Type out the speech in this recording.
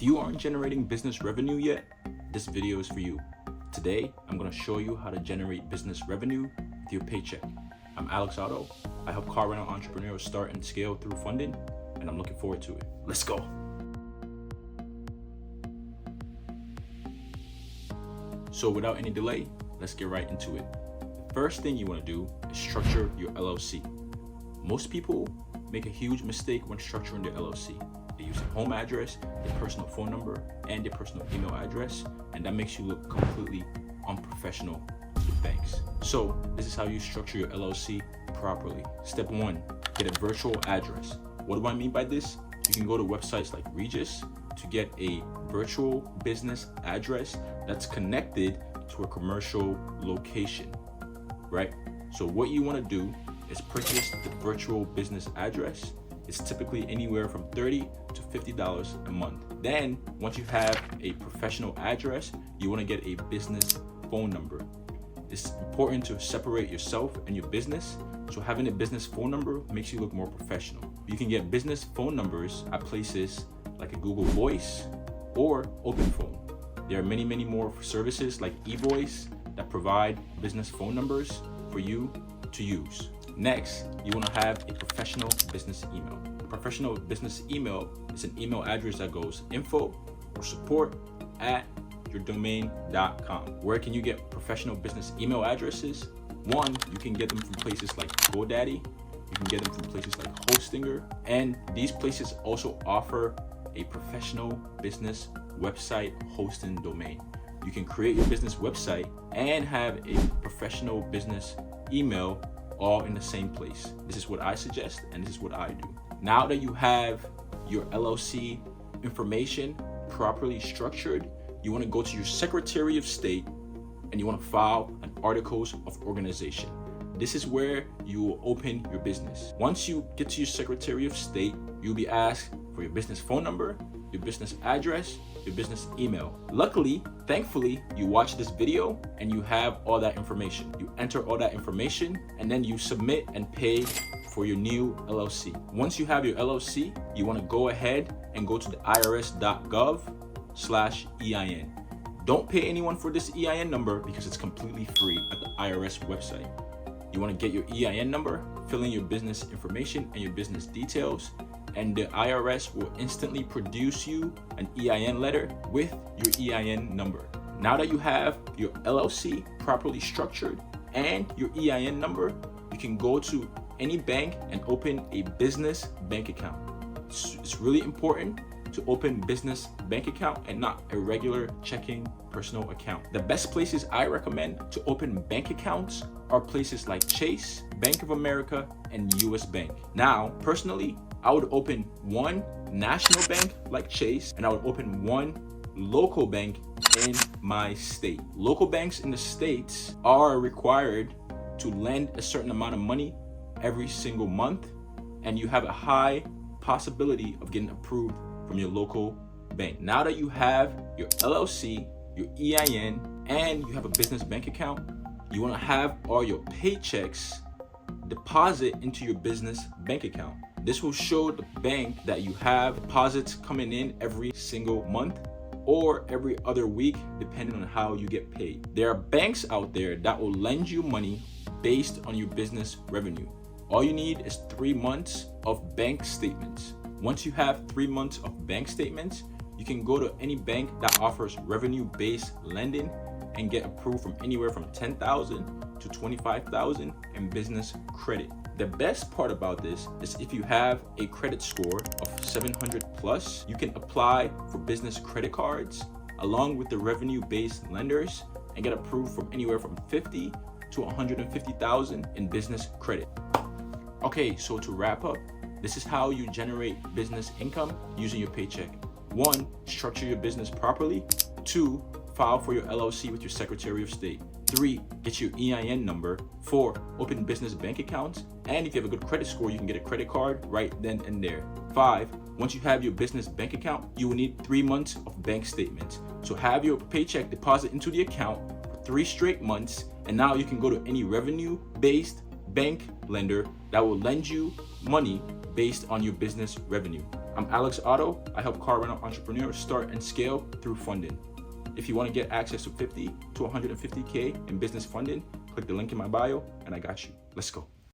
If you aren't generating business revenue yet, this video is for you. Today, I'm going to show you how to generate business revenue with your paycheck. I'm Alex Otto. I help car rental entrepreneurs start and scale through funding, and I'm looking forward to it. Let's go. So without any delay, let's get right into it. The first thing you want to do is structure your LLC. Most people make a huge mistake when structuring their LLC. They use a home address, their personal phone number, and their personal email address, and that makes you look completely unprofessional to banks. So this is how you structure your LLC properly. Step 1, get a virtual address. What do I mean by this? You can go to websites like Regis to get a virtual business address that's connected to a commercial location, right? So what you want to do is purchase the virtual business address. It's typically anywhere from $30 to $50 a month. Then once you have a professional address, you want to get a business phone number. It's important to separate yourself and your business, so having a business phone number makes you look more professional. You can get business phone numbers at places like a Google Voice or OpenPhone. There are many more services like eVoice that provide business phone numbers for you to use. Next, you want to have a professional business email. A professional business email is an email address that goes info or support at yourdomain.com. Where can you get professional business email addresses? One, you can get them from places like GoDaddy. You can get them from places like Hostinger. And these places also offer a professional business website hosting domain. You can create your business website and have a professional business email all in the same place. This is what I suggest, and this is what I do. Now that you have your LLC information properly structured, you want to go to your Secretary of State and you want to file an Articles of Organization. This is where you will open your business. Once you get to your Secretary of State, you'll be asked for your business phone number, your business address, your business email. Luckily, thankfully, you watch this video and you have all that information. You enter all that information and then you submit and pay for your new LLC. Once you have your LLC, you want to go ahead and go to the irs.gov/EIN. Don't pay anyone for this EIN number because it's completely free at the IRS website. You want to get your EIN number, fill in your business information and your business details, and the IRS will instantly produce you an EIN letter with your EIN number. Now that you have your LLC properly structured and your EIN number, you can go to any bank and open a business bank account. It's really important to open business bank account and not a regular checking personal account. The best places I recommend to open bank accounts are places like Chase, Bank of America, and US Bank. Now, personally, I would open one national bank like Chase, and I would open one local bank in my state. Local banks in the states are required to lend a certain amount of money every single month, and you have a high possibility of getting approved from your local bank. Now that you have your LLC, your EIN, and you have a business bank account, you want to have all your paychecks deposit into your business bank account. This will show the bank that you have deposits coming in every single month or every other week, depending on how you get paid. There are banks out there that will lend you money based on your business revenue. All you need is 3 months of bank statements. Once you have 3 months of bank statements, you can go to any bank that offers revenue-based lending and get approved from anywhere from $10,000 to $25,000 in business credit. The best part about this is if you have a credit score of 700 plus, you can apply for business credit cards along with the revenue-based lenders and get approved from anywhere from $50,000 to $150,000 in business credit. Okay, so to wrap up, this is how you generate business income using your paycheck. 1, structure your business properly. 2, file for your LLC with your Secretary of State. 3, get your EIN number. 4, open business bank accounts. And if you have a good credit score, you can get a credit card right then and there. 5, once you have your business bank account, you will need 3 months of bank statements. So have your paycheck deposit into the account for 3 straight months, and now you can go to any revenue-based bank lender that will lend you money based on your business revenue. I'm Alex Otto. I help car rental entrepreneurs start and scale through funding. If you want to get access to 50 to 150K in business funding, click the link in my bio and I got you. Let's go.